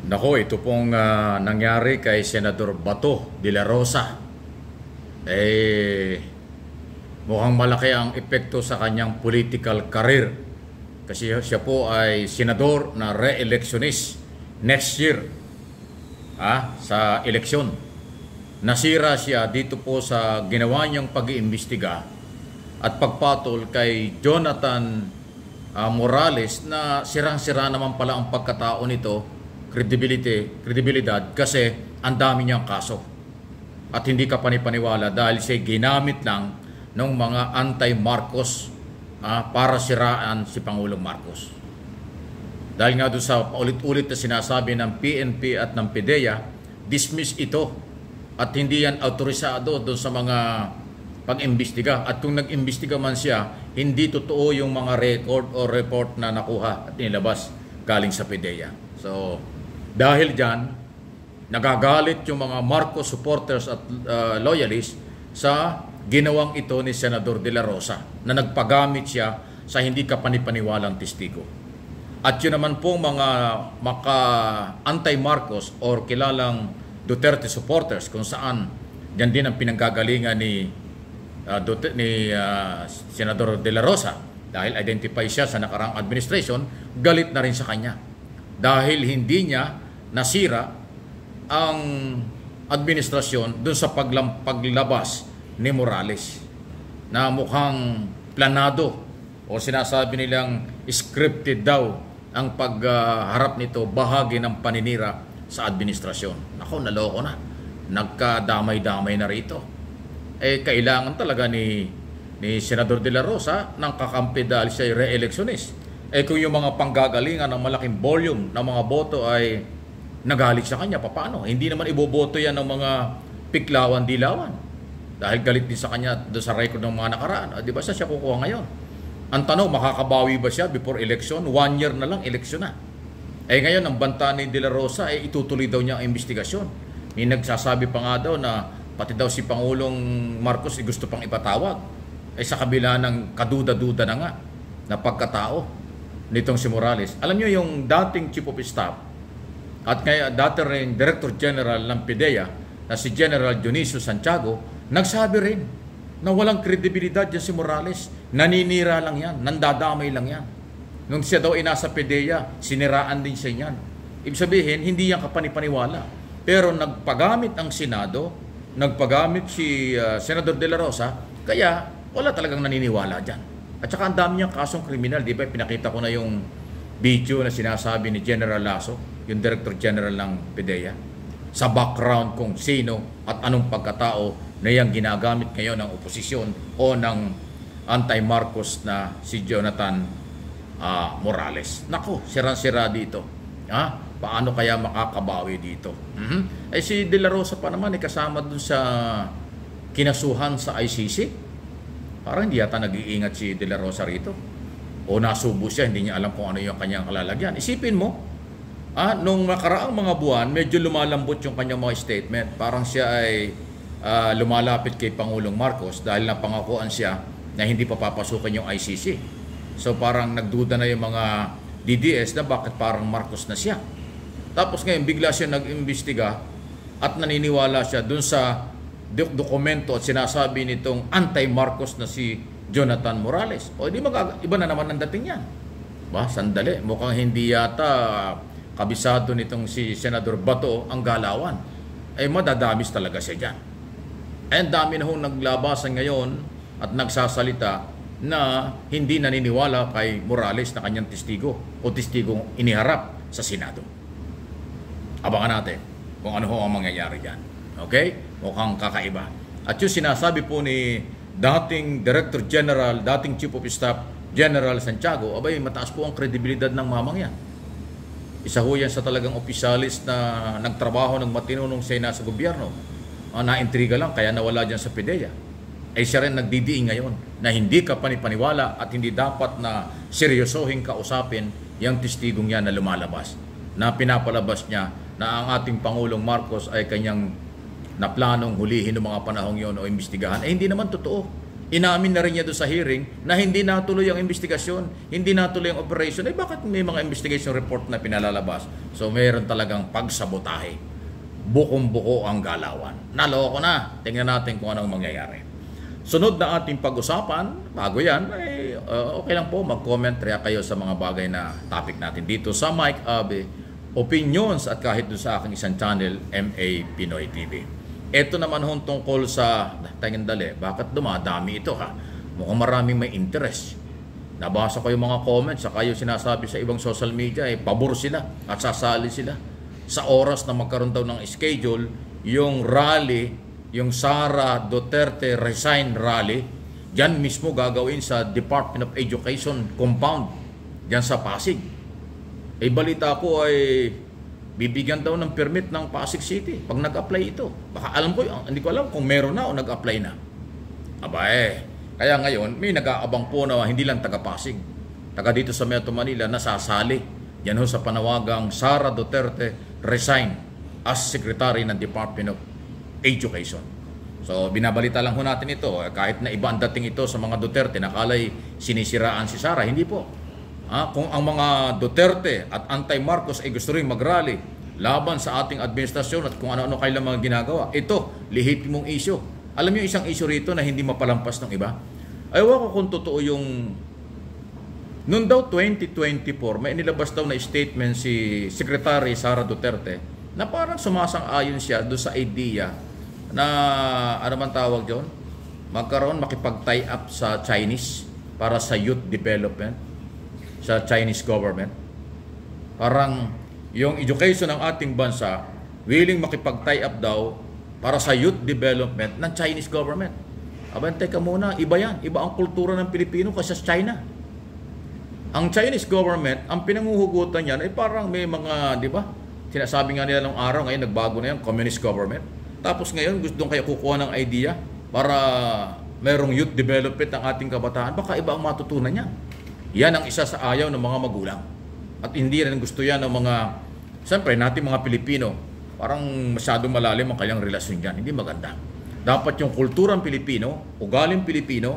Nako, ito pong nangyari kay Senador Bato de la Rosa. Mukhang malaki ang epekto sa kanyang political career. Kasi siya po ay senador na re-electionist next year sa eleksyon. Nasira siya dito po sa ginawa niyang pag-iimbestiga at pagpatol kay Jonathan Morales na sirang-sira naman pala ang pagkatao nito, kredibilidad kasi ang dami niyang kaso. At hindi ka panipaniwala dahil siya ginamit lang ng mga anti-Marcos para siraan si Pangulong Marcos. Dahil nga doon sa paulit-ulit na sinasabi ng PNP at ng PDEA, dismiss ito at hindi yan autorisado doon sa mga pag-imbestiga. At kung nag-imbestiga man siya, hindi totoo yung mga record o report na nakuha at nilabas galing sa PDEA. So, dahil dyan, nagagalit yung mga Marcos supporters at loyalists sa ginawang ito ni Senador de la Rosa na nagpagamit siya sa hindi kapanipaniwalang testigo. At yun naman po mga anti-Marcos or kilalang Duterte supporters kung saan yan din ang pinanggagalingan ni Senador de la Rosa dahil identify siya sa nakaraang administration, galit na rin sa kanya dahil hindi niya nasira ang administrasyon dun sa paglabas ni Morales na mukhang planado o sinasabi nilang scripted daw ang pagharap nito bahagi ng paninira sa administrasyon. Nako, naloko na. Nagkadamay-damay na rito. Kailangan talaga ni Senador de la Rosa ng kakampi dahil siya ay re-electionist. Kung yung mga panggagalingan ng malaking volume ng mga boto ay nagalit sa kanya, paano? Hindi naman iboboto yan ng mga piklawan-dilawan. Dahil galit din sa kanya doon sa record ng mga nakaraan. Di ba siya kukuha ngayon? Ang tanong, makakabawi ba siya before election? 1 year na lang, election na. Ngayon, ang banta ni De La Rosa, itutuloy daw niya ang investigasyon. May nagsasabi pa nga daw na pati daw si Pangulong Marcos gusto pang ipatawag. Sa kabila ng kaduda-duda na nga na pagkatao nitong si Morales. Alam niyo yung dating Chief of Staff at kaya dati rin Director General ng PDEA na si General Dionisio Santiago, nagsabi rin na walang kredibilidad yan si Morales. Naninira lang yan, nandadamay lang yan. Nung siya daw ay nasa PDEA, siniraan din siya yan. Ibig sabihin, hindi yan kapanipaniwala. Pero nagpagamit ang Senado, nagpagamit si Senador de la Rosa, kaya wala talagang naniniwala dyan. At saka ang dami niyang kasong kriminal, di ba? Pinakita ko na yung video na sinasabi ni General Lasso, yung Director General ng PDEA, sa background kung sino at anong pagkatao na yung ginagamit ngayon ng oposisyon o ng anti-Marcos na si Jonathan Morales. Nako, sira-sira dito. Paano kaya makakabawi dito? Si De La Rosa pa naman kasama dun sa kinasuhan sa ICC. Parang hindi yata nag-iingat si De La Rosa rito. O nasubo siya, hindi niya alam kung ano yung kanyang kalalagyan. Isipin mo, nung nakaraang mga buwan, medyo lumalambot yung kanyang mga statement. Parang siya ay lumalapit kay Pangulong Marcos dahil napangakuan siya na hindi pa papasukan yung ICC. So parang nagduda na yung mga DDS na bakit parang Marcos na siya. Tapos ngayon bigla siya nag-imbestiga at naniniwala siya dun sa dokumento at sinasabi nitong anti-Marcos na si Jonathan Morales. O di iba na naman ang dating yan. Sandali, mukhang hindi yata kabisado nitong si Senador Bato ang galawan. Madadamis talaga siya dyan. Dami na hong naglabasan ngayon at nagsasalita na hindi naniniwala kay Morales na kanyang testigo o testigong iniharap sa Senado. Abangan natin kung ano ho ang mangyayari dyan. Okay? Mukhang kakaiba. At yung sinasabi po ni dating Director General, dating Chief of Staff General Santiago, mataas po ang kredibilidad ng mamang yan. Isa ho yan sa talagang opisyalis na nagtrabaho ng matino nung siya nasa gobyerno. Naintriga lang kaya nawala dyan sa PDEA. Siya rin nagdidiin ngayon na hindi ka panipaniwala at hindi dapat na seryosohin kausapin yung testigong yan na lumalabas. Na pinapalabas niya na ang ating Pangulong Marcos ay kanyang naplanong hulihin ng mga panahong yon o imbestigahan. Hindi naman totoo. Inamin na rin niya doon sa hearing na hindi natuloy ang investigasyon, hindi natuloy ang operation. Eh bakit may mga investigation report na pinalalabas? So mayroon talagang pagsabotahe. Bukong-buko ang galawan. Naloko na. Tingnan natin kung anong mangyayari. Sunod na ating pag-usapan, bago yan, okay lang po mag-comment kayo sa mga bagay na topic natin dito sa Mike Abe Opinions at kahit doon sa aking isang channel, MA Pinoy TV. Ito naman hong tungkol sa, dali, bakit dumadami ito ha? Mukhang maraming may interest. Nabasa ko yung mga comments, saka yung sinasabi sa ibang social media, pabor sila at sasali sila. Sa oras na magkaroon daw ng schedule, yung rally, yung Sara Duterte Resign Rally, dyan mismo gagawin sa Department of Education compound, dyan sa Pasig. Balita ko ay bibigyan daw ng permit ng Pasig City pag nag-apply ito. Baka hindi ko alam kung meron na o nag-apply na. Kaya ngayon may nag-aabang po na hindi lang taga Pasig, taga dito sa Metro Manila nasasali yan ho sa panawagang Sara Duterte resign as Secretary ng Department of Education. So binabalita lang ho natin ito, kahit na iba ang dating ito sa mga Duterte, nakalay sinisiraan si Sara, hindi po. Kung ang mga Duterte at anti-Marcos ay gusto rin mag-rally laban sa ating administrasyon at kung ano-ano kailang mga ginagawa, ito, lehitimong issue. Alam niyo isang issue rito na hindi mapalampas ng iba? Ayaw ko kung totoo yung noon daw 2024, may inilabas daw na statement si Secretary Sara Duterte na parang sumasang-ayon siya doon sa idea na, ano man tawag doon, makipag-tie up sa Chinese para sa youth development sa Chinese government. Parang yung education ng ating bansa willing makipag-tie up daw para sa youth development ng Chinese government. Teka muna, iba yan. Iba ang kultura ng Pilipino kasi sa China. Ang Chinese government, ang pinanguhugutan yan ay parang may mga, di ba? Sinasabi nga nila nung araw, ngayon nagbago na yan, communist government. Tapos ngayon gusto kaya kukuha ng idea para merong youth development ng ating kabataan. Baka iba ang matutunan niya. Yan ang isa sa ayaw ng mga magulang. At hindi rin gusto yan ng mga, siyempre natin mga Pilipino, parang masyadong malalim ang kanyang relasyon dyan. Hindi maganda. Dapat yung kulturang Pilipino, ugaling Pilipino,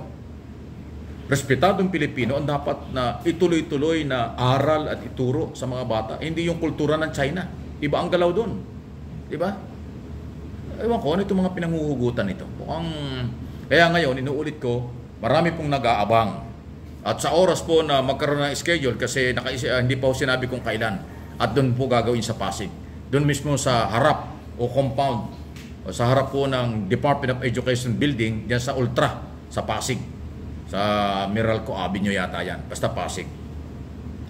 respetadong Pilipino, ang dapat na ituloy-tuloy na aral at ituro sa mga bata. Hindi yung kultura ng China. Iba ang galaw doon. Diba? Ewan ko, ano itong mga pinanguhugutan ito? Kaya ngayon, inuulit ko, marami pong nag-aabang. At sa oras po na magkaroon ng schedule kasi hindi pa po sinabi kung kailan. At doon po gagawin sa Pasig. Doon mismo sa harap o compound o sa harap po ng Department of Education building diyan sa Ultra sa Pasig. Sa Meralco Avenue yata yan. Basta Pasig.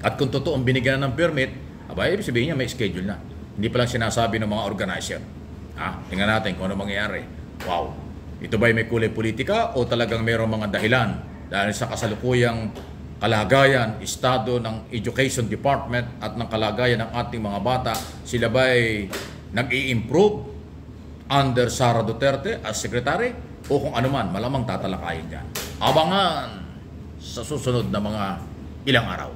At kung totoong binigyan ng permit, ibig sabihin niya may schedule na. Hindi pa lang sinasabi ng mga organizer. Tingnan natin kung ano mangyayari. Wow. Ito ba'y may kulay politika o talagang mayroong mga dahilan? Dahil sa kasalukuyang kalagayan, estado ng Education Department at ng kalagayan ng ating mga bata, sila ba'y nag-i-improve under Sara Duterte as Secretary? O kung ano man, malamang tatalakayin dyan. Abangan sa susunod na mga ilang araw.